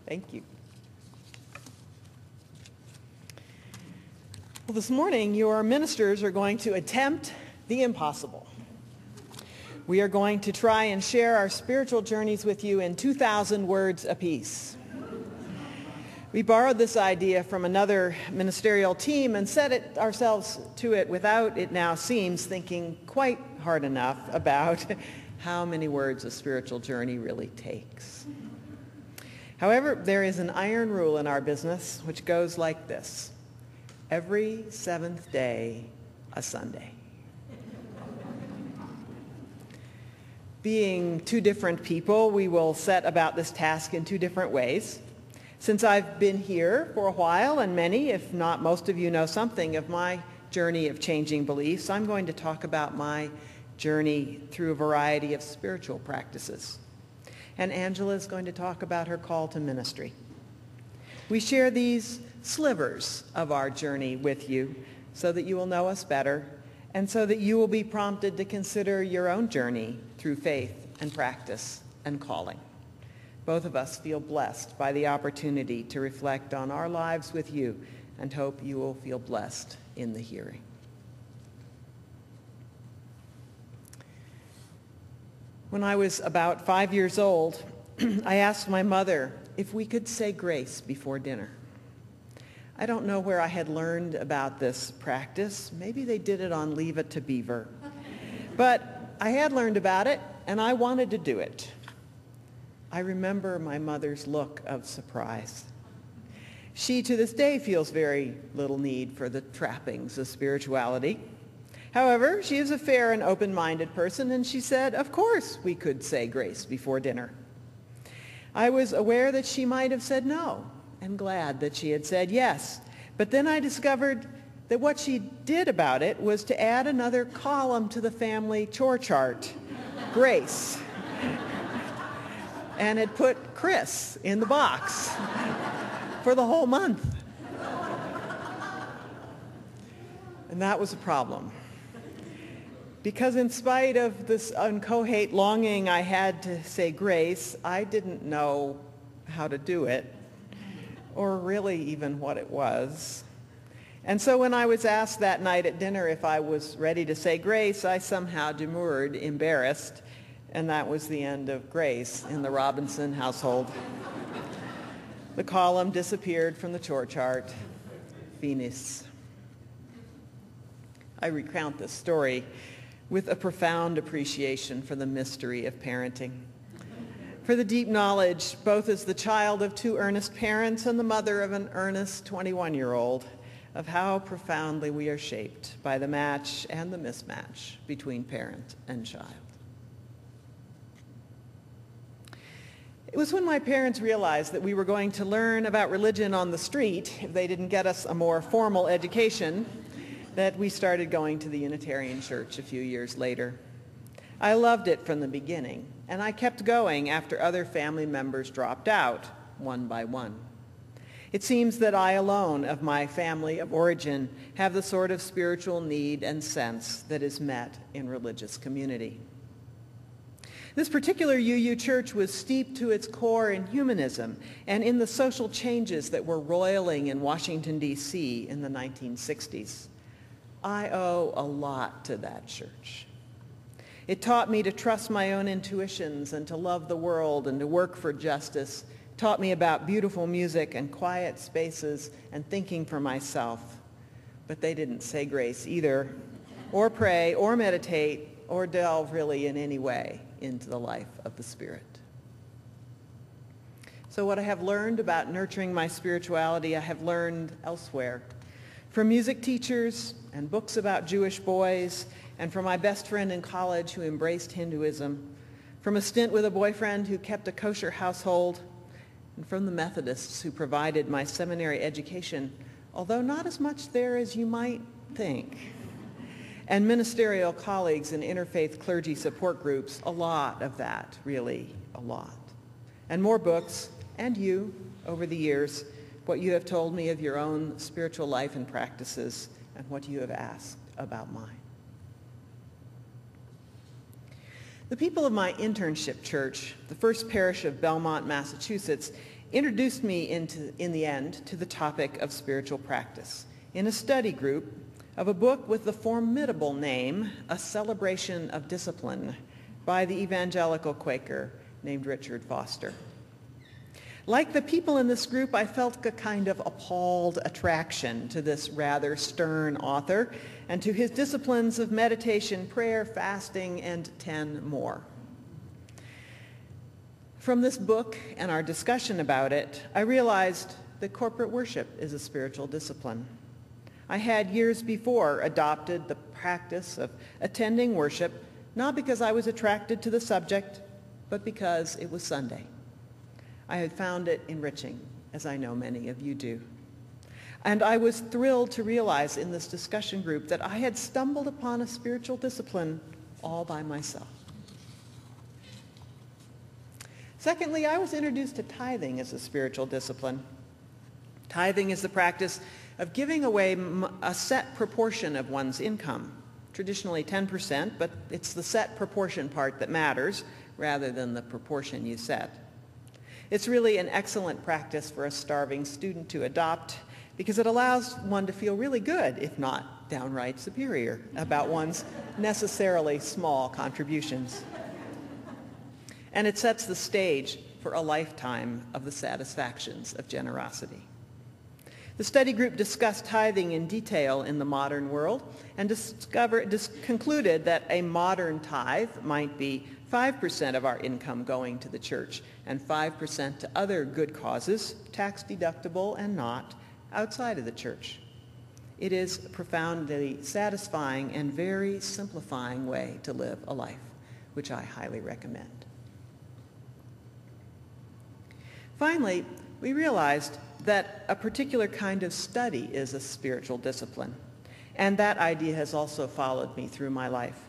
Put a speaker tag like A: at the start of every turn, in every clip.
A: Thank you. Well, this morning, your ministers are going to attempt the impossible. We are going to try and share our spiritual journeys with you in 2,000 words apiece. We borrowed this idea from another ministerial team and set it ourselves to it without, it now seems, thinking quite hard enough about how many words a spiritual journey really takes. However, there is an iron rule in our business which goes like this: every seventh day, a Sunday. Being two different people, we will set about this task in two different ways. Since I've been here for a while, and many, if not most of you, know something of my journey of changing beliefs, I'm going to talk about my journey through a variety of spiritual practices. And Angela is going to talk about her call to ministry. We share these slivers of our journey with you so that you will know us better and so that you will be prompted to consider your own journey through faith and practice and calling. Both of us feel blessed by the opportunity to reflect on our lives with you and hope you will feel blessed in the hearing. When I was about 5 years old, I asked my mother if we could say grace before dinner. I don't know where I had learned about this practice. Maybe they did it on Leave It to Beaver. But I had learned about it, and I wanted to do it. I remember my mother's look of surprise. She, to this day, feels very little need for the trappings of spirituality. However, she is a fair and open-minded person, and she said, of course we could say grace before dinner. I was aware that she might have said no, and glad that she had said yes. But then I discovered that what she did about it was to add another column to the family chore chart, grace. And had put Chris in the box for the whole month. And that was a problem. Because in spite of this inchoate longing I had to say grace, I didn't know how to do it, or really even what it was. And so when I was asked that night at dinner if I was ready to say grace, I somehow demurred, embarrassed, and that was the end of grace in the Robinson household. The column disappeared from the chore chart. Finis. I recount this story with a profound appreciation for the mystery of parenting, for the deep knowledge, both as the child of two earnest parents and the mother of an earnest 21-year-old, of how profoundly we are shaped by the match and the mismatch between parent and child. It was when my parents realized that we were going to learn about religion on the street, if they didn't get us a more formal education, that we started going to the Unitarian Church a few years later. I loved it from the beginning, and I kept going after other family members dropped out, one by one. It seems that I alone of my family of origin have the sort of spiritual need and sense that is met in religious community. This particular UU church was steeped to its core in humanism and in the social changes that were roiling in Washington, D.C. in the 1960s. I owe a lot to that church. It taught me to trust my own intuitions and to love the world and to work for justice. It taught me about beautiful music and quiet spaces and thinking for myself. But they didn't say grace either, or pray, or meditate, or delve really in any way into the life of the Spirit. So what I have learned about nurturing my spirituality, I have learned elsewhere. From music teachers and books about Jewish boys, and from my best friend in college who embraced Hinduism, from a stint with a boyfriend who kept a kosher household, and from the Methodists who provided my seminary education, although not as much there as you might think. And ministerial colleagues in interfaith clergy support groups, a lot of that, really a lot. And more books, and you, over the years, what you have told me of your own spiritual life and practices, and what you have asked about mine. The people of my internship church, the First Parish of Belmont, Massachusetts, introduced me in the end to the topic of spiritual practice in a study group of a book with the formidable name, A Celebration of Discipline, by the evangelical Quaker named Richard Foster. Like the people in this group, I felt a kind of appalled attraction to this rather stern author and to his disciplines of meditation, prayer, fasting, and 10 more. From this book and our discussion about it, I realized that corporate worship is a spiritual discipline. I had years before adopted the practice of attending worship, not because I was attracted to the subject, but because it was Sunday. I had found it enriching, as I know many of you do. And I was thrilled to realize in this discussion group that I had stumbled upon a spiritual discipline all by myself. Secondly, I was introduced to tithing as a spiritual discipline. Tithing is the practice of giving away a set proportion of one's income, traditionally 10%, but it's the set proportion part that matters rather than the proportion you set. It's really an excellent practice for a starving student to adopt because it allows one to feel really good, if not downright superior, about one's necessarily small contributions. And it sets the stage for a lifetime of the satisfactions of generosity. The study group discussed tithing in detail in the modern world and concluded that a modern tithe might be 5% of our income going to the church and 5% to other good causes, tax deductible and not, outside of the church. It is a profoundly satisfying and very simplifying way to live a life, which I highly recommend. Finally, we realized that a particular kind of study is a spiritual discipline, and that idea has also followed me through my life.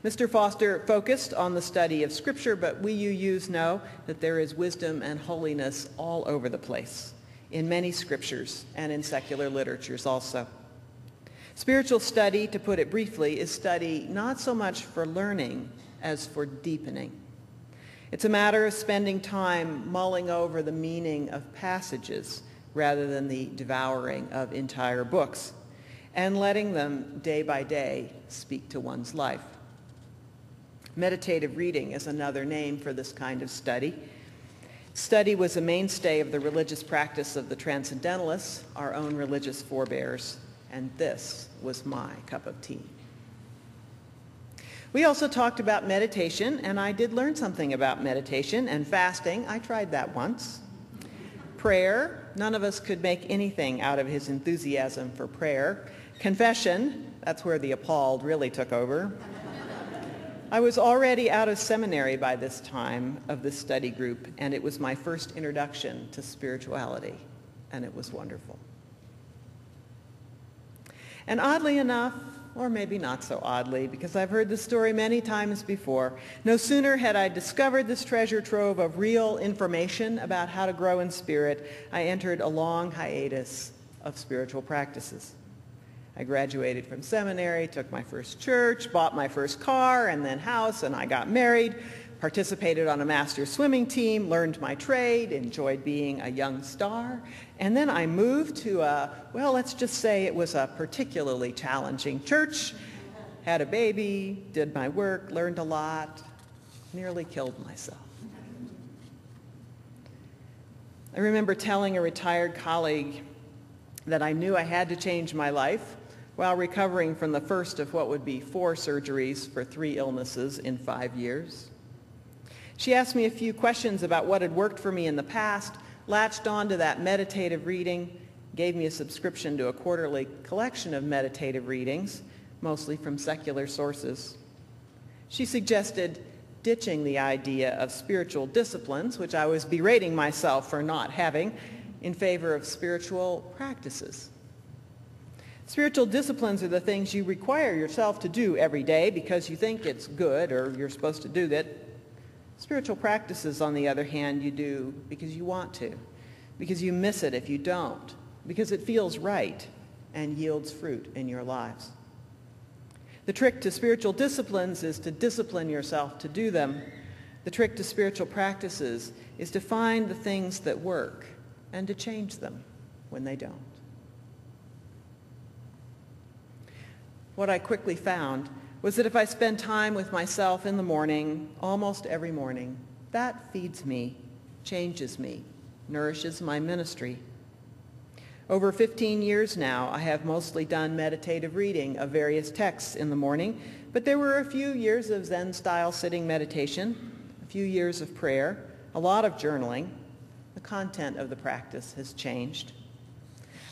A: Mr. Foster focused on the study of Scripture, but we UUs know that there is wisdom and holiness all over the place, in many scriptures and in secular literatures also. Spiritual study, to put it briefly, is study not so much for learning as for deepening. It's a matter of spending time mulling over the meaning of passages rather than the devouring of entire books, and letting them day by day speak to one's life. Meditative reading is another name for this kind of study. Study was a mainstay of the religious practice of the Transcendentalists, our own religious forebears, and this was my cup of tea. We also talked about meditation, and I did learn something about meditation and fasting. I tried that once. Prayer, none of us could make anything out of his enthusiasm for prayer. Confession, that's where the appalled really took over. I was already out of seminary by this time of this study group, and it was my first introduction to spirituality, and it was wonderful. And oddly enough, or maybe not so oddly, because I've heard this story many times before, no sooner had I discovered this treasure trove of real information about how to grow in spirit, I entered a long hiatus of spiritual practices. I graduated from seminary, took my first church, bought my first car and then house, and I got married, participated on a master's swimming team, learned my trade, enjoyed being a young star, and then I moved to let's just say it was a particularly challenging church, had a baby, did my work, learned a lot, nearly killed myself. I remember telling a retired colleague that I knew I had to change my life while recovering from the first of what would be 4 surgeries for 3 illnesses in 5 years. She asked me a few questions about what had worked for me in the past, latched on to that meditative reading, gave me a subscription to a quarterly collection of meditative readings, mostly from secular sources. She suggested ditching the idea of spiritual disciplines, which I was berating myself for not having, in favor of spiritual practices. Spiritual disciplines are the things you require yourself to do every day because you think it's good or you're supposed to do that. Spiritual practices, on the other hand, you do because you want to, because you miss it if you don't, because it feels right and yields fruit in your lives. The trick to spiritual disciplines is to discipline yourself to do them, The trick to spiritual practices is to find the things that work and to change them when they don't. What I quickly found was that if I spend time with myself in the morning, almost every morning, that feeds me, changes me, nourishes my ministry. Over 15 years now, I have mostly done meditative reading of various texts in the morning, but there were a few years of Zen-style sitting meditation, a few years of prayer, a lot of journaling. The content of the practice has changed.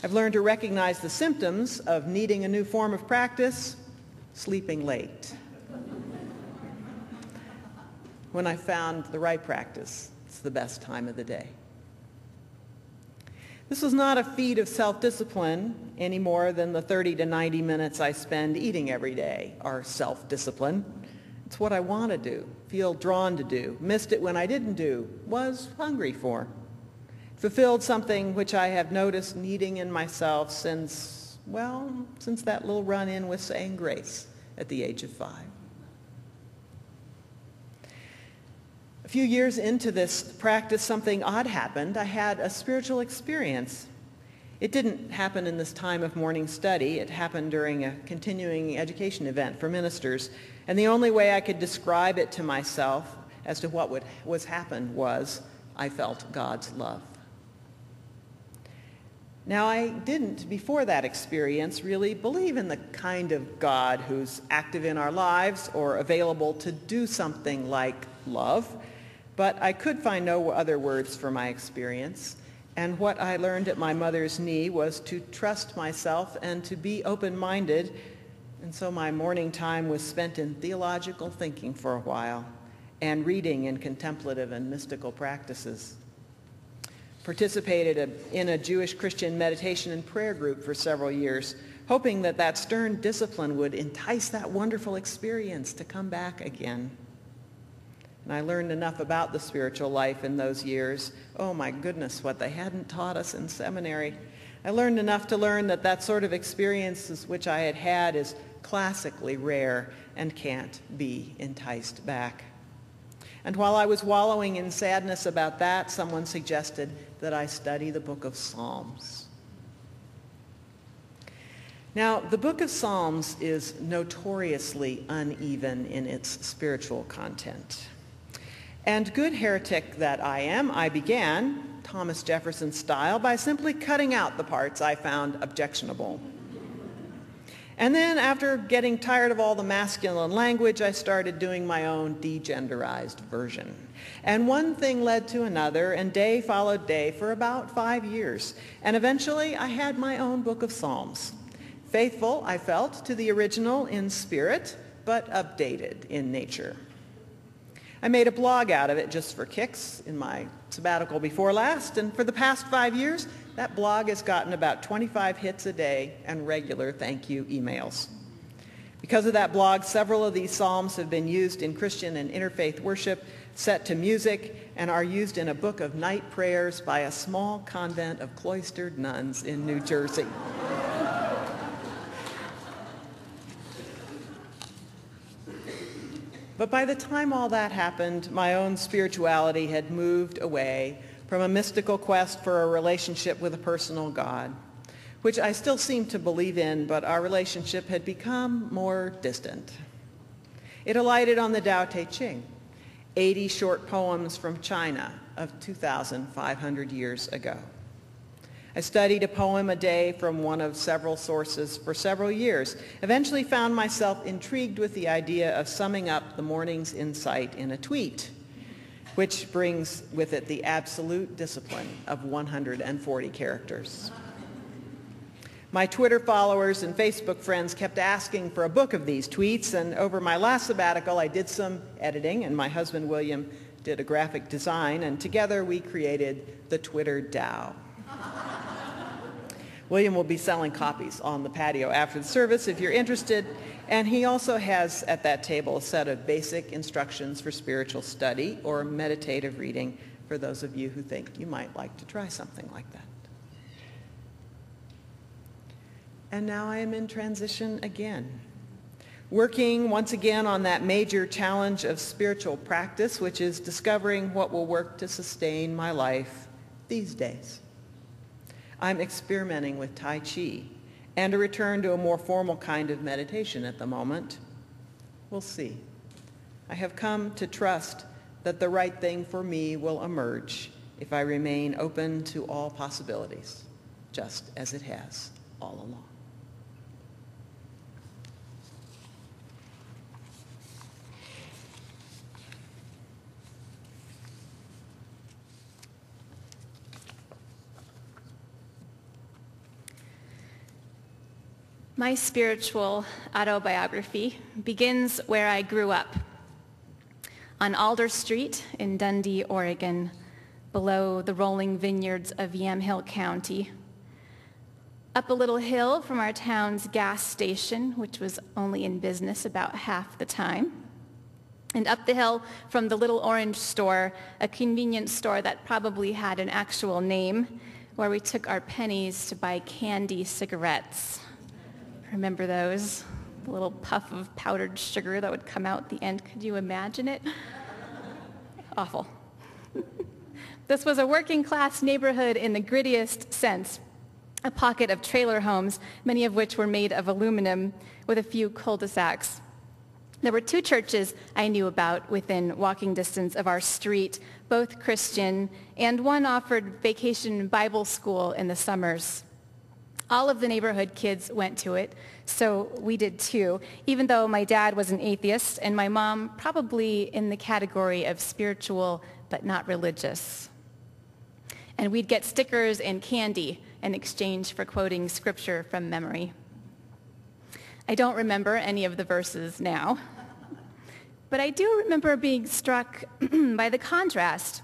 A: I've learned to recognize the symptoms of needing a new form of practice: sleeping late. When I found the right practice, it's the best time of the day. This was not a feat of self-discipline any more than the 30 to 90 minutes I spend eating every day are self-discipline. It's what I want to do, feel drawn to do, missed it when I didn't do, was hungry for. Fulfilled something which I have noticed needing in myself since that little run-in with saying grace at the age of 5. A few years into this practice, something odd happened. I had a spiritual experience. It didn't happen in this time of morning study. It happened during a continuing education event for ministers. And the only way I could describe it to myself as to what was happened was I felt God's love. Now, I didn't, before that experience, really believe in the kind of God who's active in our lives or available to do something like love. But I could find no other words for my experience. And what I learned at my mother's knee was to trust myself and to be open-minded. And so my morning time was spent in theological thinking for a while and reading in contemplative and mystical practices. Participated in a Jewish Christian meditation and prayer group for several years, hoping that that stern discipline would entice that wonderful experience to come back again. And I learned enough about the spiritual life in those years. Oh my goodness, what they hadn't taught us in seminary. I learned enough to learn that that sort of experiences which I had had is classically rare and can't be enticed back. And while I was wallowing in sadness about that, someone suggested that I study the book of Psalms. Now, the book of Psalms is notoriously uneven in its spiritual content. And good heretic that I am, I began, Thomas Jefferson style, by simply cutting out the parts I found objectionable. And then after getting tired of all the masculine language, I started doing my own degenderized version. And one thing led to another, and day followed day for about 5 years. And eventually I had my own book of Psalms. Faithful, I felt, to the original in spirit, but updated in nature. I made a blog out of it just for kicks in my sabbatical before last, and for the past 5 years, that blog has gotten about 25 hits a day and regular thank you emails. Because of that blog, several of these psalms have been used in Christian and interfaith worship, set to music, and are used in a book of night prayers by a small convent of cloistered nuns in New Jersey. But by the time all that happened, my own spirituality had moved away from a mystical quest for a relationship with a personal God, which I still seem to believe in, but our relationship had become more distant. It alighted on the Tao Te Ching, 80 short poems from China of 2,500 years ago. I studied a poem a day from one of several sources for several years, eventually found myself intrigued with the idea of summing up the morning's insight in a tweet, which brings with it the absolute discipline of 140 characters. My Twitter followers and Facebook friends kept asking for a book of these tweets, and over my last sabbatical I did some editing, and my husband William did a graphic design, and together we created the Twitter Tao. William will be selling copies on the patio after the service if you're interested, and he also has at that table a set of basic instructions for spiritual study or meditative reading for those of you who think you might like to try something like that. And now I am in transition again. working once again on that major challenge of spiritual practice, which is discovering what will work to sustain my life these days. I'm experimenting with Tai Chi and a return to a more formal kind of meditation at the moment. We'll see. I have come to trust that the right thing for me will emerge if I remain open to all possibilities, just as it has all along.
B: My spiritual autobiography begins where I grew up, on Alder Street in Dundee, Oregon, below the rolling vineyards of Yamhill County, up a little hill from our town's gas station, which was only in business about half the time, and up the hill from the Little Orange Store, a convenience store that probably had an actual name, where we took our pennies to buy candy cigarettes. Remember those? The little puff of powdered sugar that would come out the end. Could you imagine it? Awful. This was a working class neighborhood in the grittiest sense, a pocket of trailer homes, many of which were made of aluminum, with a few cul-de-sacs. There were 2 churches I knew about within walking distance of our street, both Christian, and one offered vacation Bible school in the summers. All of the neighborhood kids went to it, so we did too, even though my dad was an atheist and my mom probably in the category of spiritual but not religious. And we'd get stickers and candy in exchange for quoting scripture from memory. I don't remember any of the verses now, but I do remember being struck by the contrast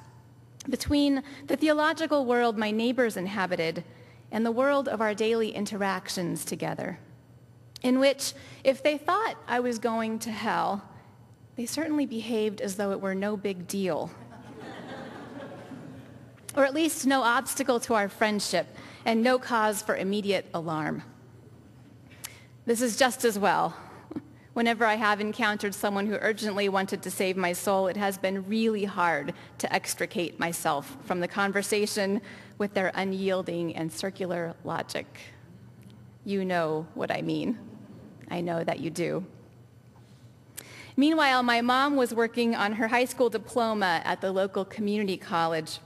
B: between the theological world my neighbors inhabited and the world of our daily interactions together, in which, if they thought I was going to hell, they certainly behaved as though it were no big deal. Or at least no obstacle to our friendship and no cause for immediate alarm. This is just as well. Whenever I have encountered someone who urgently wanted to save my soul, it has been really hard to extricate myself from the conversation with their unyielding and circular logic. You know what I mean. I know that you do. Meanwhile, my mom was working on her high school diploma at the local community college.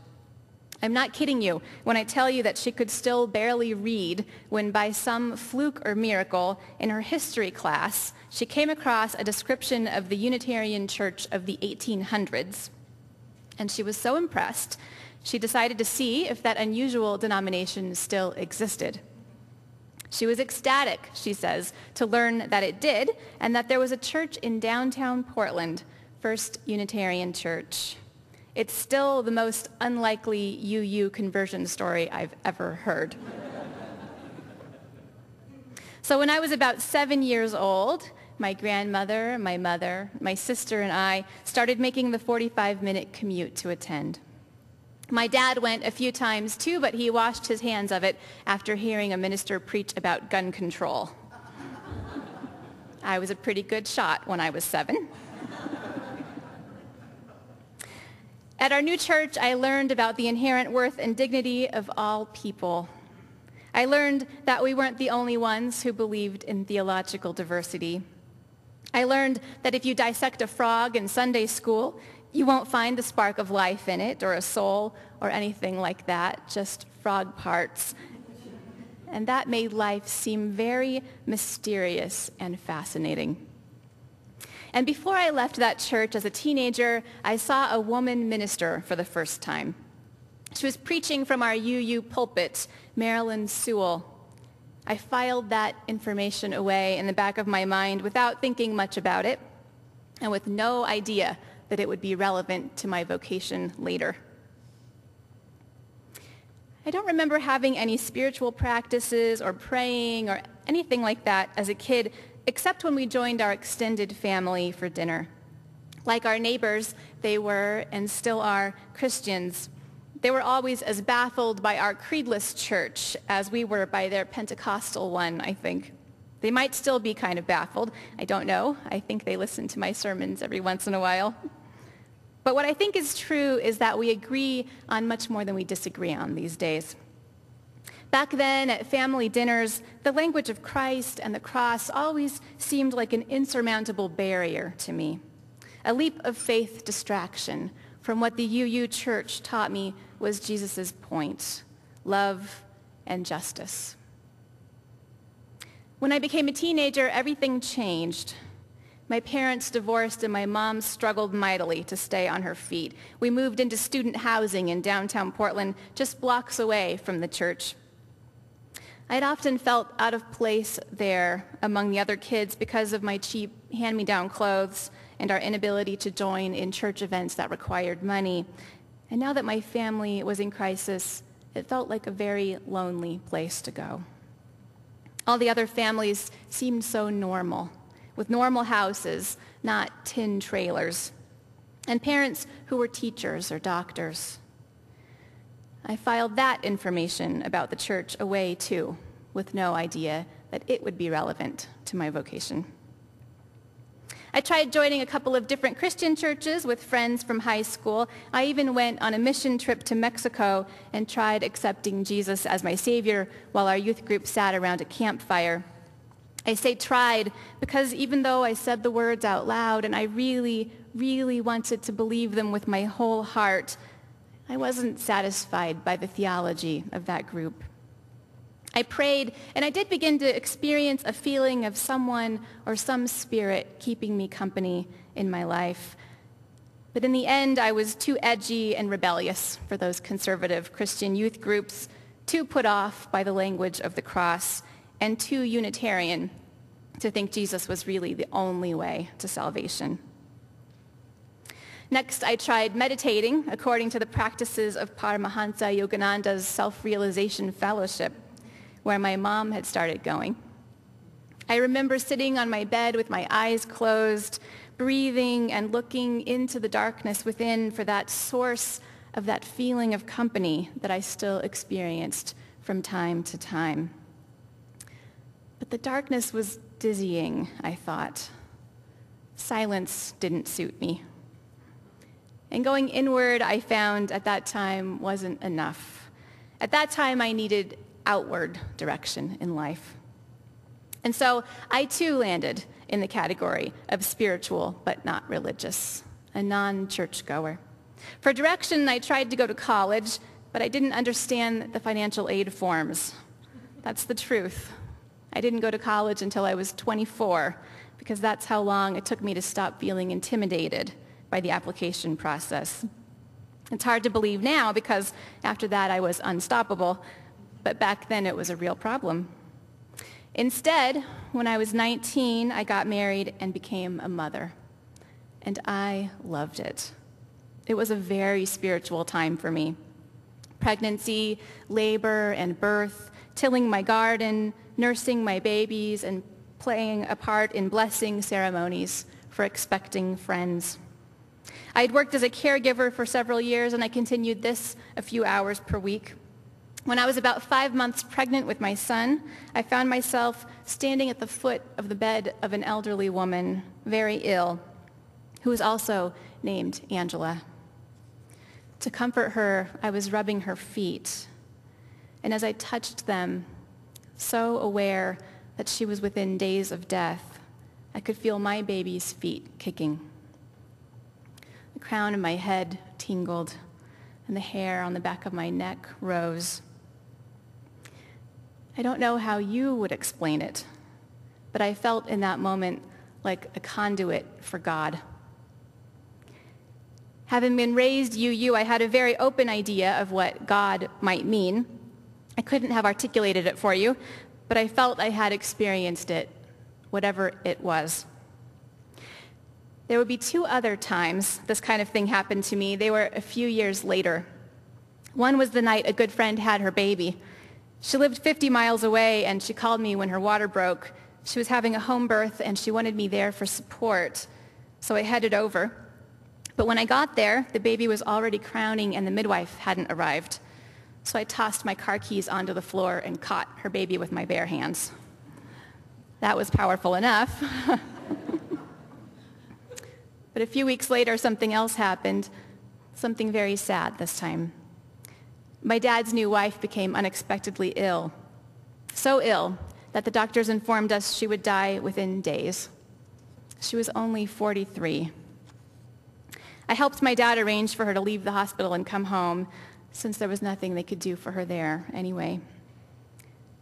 B: I'm not kidding you when I tell you that she could still barely read when, by some fluke or miracle, in her history class, she came across a description of the Unitarian Church of the 1800s. And she was so impressed, she decided to see if that unusual denomination still existed. She was ecstatic, she says, to learn that it did, and that there was a church in downtown Portland, First Unitarian Church. It's still the most unlikely UU conversion story I've ever heard. So when I was about 7 years old, my grandmother, my mother, my sister, and I started making the 45-minute commute to attend. My dad went a few times too, but he washed his hands of it after hearing a minister preach about gun control. I was a pretty good shot when I was 7. At our new church, I learned about the inherent worth and dignity of all people. I learned that we weren't the only ones who believed in theological diversity. I learned that if you dissect a frog in Sunday school, you won't find the spark of life in it, or a soul, or anything like that, just frog parts. And that made life seem very mysterious and fascinating. And before I left that church as a teenager, I saw a woman minister for the first time. She was preaching from our UU pulpit, Marilyn Sewell. I filed that information away in the back of my mind without thinking much about it, and with no idea that it would be relevant to my vocation later. I don't remember having any spiritual practices or praying or anything like that as a kid, except when we joined our extended family for dinner. Like our neighbors, they were and still are Christians. They were always as baffled by our creedless church as we were by their Pentecostal one, I think. They might still be kind of baffled. I don't know. I think they listen to my sermons every once in a while. But what I think is true is that we agree on much more than we disagree on these days. Back then, at family dinners, the language of Christ and the cross always seemed like an insurmountable barrier to me, a leap of faith distraction from what the UU Church taught me was Jesus' point, love and justice. When I became a teenager, everything changed. My parents divorced and my mom struggled mightily to stay on her feet. We moved into student housing in downtown Portland, just blocks away from the church. I'd often felt out of place there among the other kids because of my cheap hand-me-down clothes and our inability to join in church events that required money. And now that my family was in crisis, it felt like a very lonely place to go. All the other families seemed so normal, with normal houses, not tin trailers, and parents who were teachers or doctors. I filed that information about the church away too, with no idea that it would be relevant to my vocation. I tried joining a couple of different Christian churches with friends from high school. I even went on a mission trip to Mexico and tried accepting Jesus as my Savior while our youth group sat around a campfire. I say tried because even though I said the words out loud and I really, really wanted to believe them with my whole heart, I wasn't satisfied by the theology of that group. I prayed, and I did begin to experience a feeling of someone or some spirit keeping me company in my life. But in the end, I was too edgy and rebellious for those conservative Christian youth groups, too put off by the language of the cross, and too Unitarian to think Jesus was really the only way to salvation. Next, I tried meditating according to the practices of Paramahansa Yogananda's Self-Realization Fellowship, where my mom had started going. I remember sitting on my bed with my eyes closed, breathing and looking into the darkness within for that source of that feeling of company that I still experienced from time to time. But the darkness was dizzying, I thought. Silence didn't suit me. And going inward, I found at that time wasn't enough. At that time, I needed outward direction in life. And so I too landed in the category of spiritual but not religious, a non-churchgoer. For direction, I tried to go to college, but I didn't understand the financial aid forms. That's the truth. I didn't go to college until I was 24, because that's how long it took me to stop feeling intimidated by the application process. It's hard to believe now, because after that I was unstoppable, but back then it was a real problem. Instead, when I was 19, I got married and became a mother, and I loved it. It was a very spiritual time for me. Pregnancy, labor, and birth, tilling my garden, nursing my babies, and playing a part in blessing ceremonies for expecting friends. I had worked as a caregiver for several years, and I continued this a few hours per week. When I was about 5 months pregnant with my son, I found myself standing at the foot of the bed of an elderly woman, very ill, who was also named Angela. To comfort her, I was rubbing her feet, and as I touched them, so aware that she was within days of death, I could feel my baby's feet kicking. The crown of my head tingled, and the hair on the back of my neck rose. I don't know how you would explain it, but I felt in that moment like a conduit for God. Having been raised UU, I had a very open idea of what God might mean. I couldn't have articulated it for you, but I felt I had experienced it, whatever it was. There would be 2 other times this kind of thing happened to me. They were a few years later. One was the night a good friend had her baby. She lived 50 miles away, and she called me when her water broke. She was having a home birth, and she wanted me there for support, so I headed over. But when I got there, the baby was already crowning, and the midwife hadn't arrived. So I tossed my car keys onto the floor and caught her baby with my bare hands. That was powerful enough. But a few weeks later, something else happened, something very sad this time. My dad's new wife became unexpectedly ill. So ill that the doctors informed us she would die within days. She was only 43. I helped my dad arrange for her to leave the hospital and come home, since there was nothing they could do for her there anyway.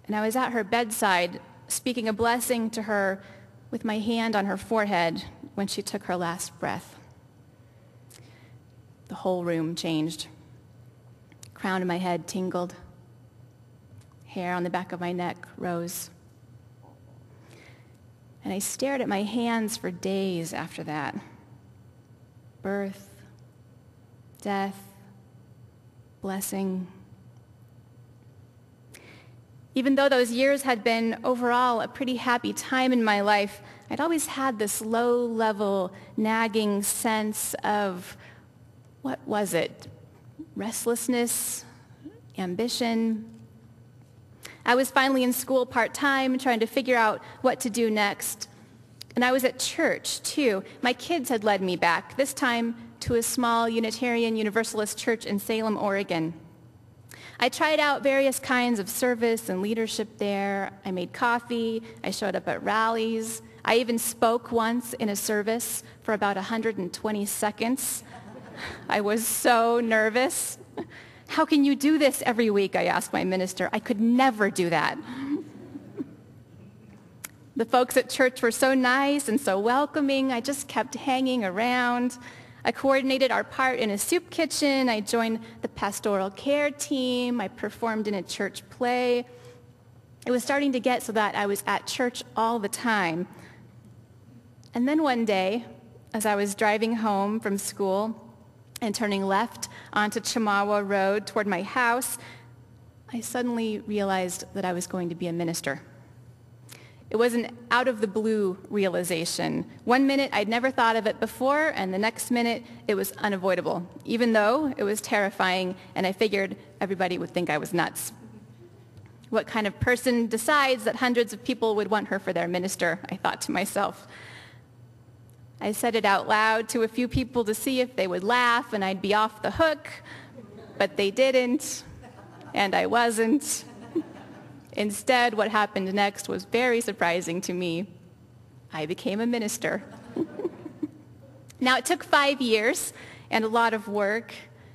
B: And I was at her bedside, speaking a blessing to her with my hand on her forehead when she took her last breath. The whole room changed. Crown of my head tingled. Hair on the back of my neck rose. And I stared at my hands for days after that. Birth, death, blessing. Even though those years had been overall a pretty happy time in my life, I'd always had this low-level, nagging sense of, what was it? Restlessness, ambition. I was finally in school part-time, trying to figure out what to do next. And I was at church, too. My kids had led me back, this time to a small Unitarian Universalist church in Salem, Oregon. I tried out various kinds of service and leadership there. I made coffee. I showed up at rallies. I even spoke once in a service for about 120 seconds. I was so nervous. How can you do this every week? I asked my minister. I could never do that. The folks at church were so nice and so welcoming. I just kept hanging around. I coordinated our part in a soup kitchen. I joined the pastoral care team. I performed in a church play. It was starting to get so that I was at church all the time. And then one day, as I was driving home from school and turning left onto Chamawa Road toward my house, I suddenly realized that I was going to be a minister. It was an out-of-the-blue realization. One minute, I'd never thought of it before, and the next minute, it was unavoidable, even though it was terrifying, and I figured everybody would think I was nuts. What kind of person decides that hundreds of people would want her for their minister, I thought to myself. I said it out loud to a few people to see if they would laugh, and I'd be off the hook, but they didn't, and I wasn't. Instead, what happened next was very surprising to me. I became a minister. Now, it took 5 years and a lot of work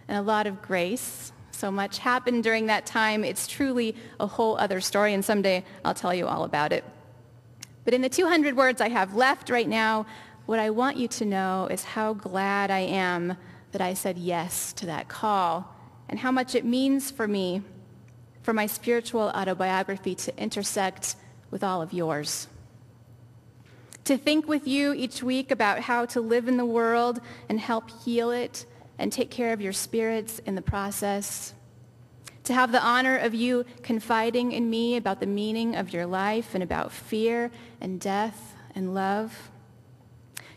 B: and a lot of grace. So much happened during that time. It's truly a whole other story, and someday I'll tell you all about it. But in the 200 words I have left right now, what I want you to know is how glad I am that I said yes to that call, and how much it means for me, for my spiritual autobiography to intersect with all of yours. To think with you each week about how to live in the world and help heal it and take care of your spirits in the process. To have the honor of you confiding in me about the meaning of your life and about fear and death and love.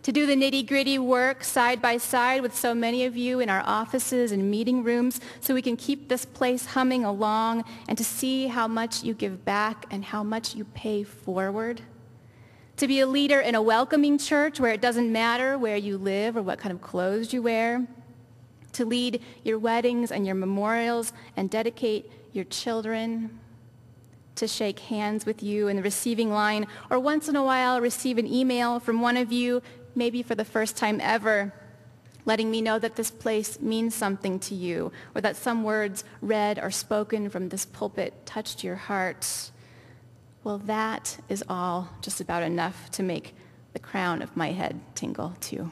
B: To do the nitty-gritty work side by side with so many of you in our offices and meeting rooms so we can keep this place humming along, and to see how much you give back and how much you pay forward. To be a leader in a welcoming church where it doesn't matter where you live or what kind of clothes you wear. To lead your weddings and your memorials and dedicate your children. To shake hands with you in the receiving line, or once in a while receive an email from one of you, maybe for the first time ever, letting me know that this place means something to you, or that some words read or spoken from this pulpit touched your heart. Well, that is all just about enough to make the crown of my head tingle too.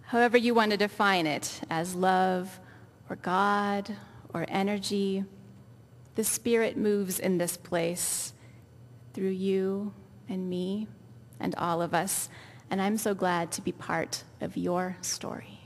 B: However you want to define it, as love or God or energy, the Spirit moves in this place through you and me and all of us, and I'm so glad to be part of your story.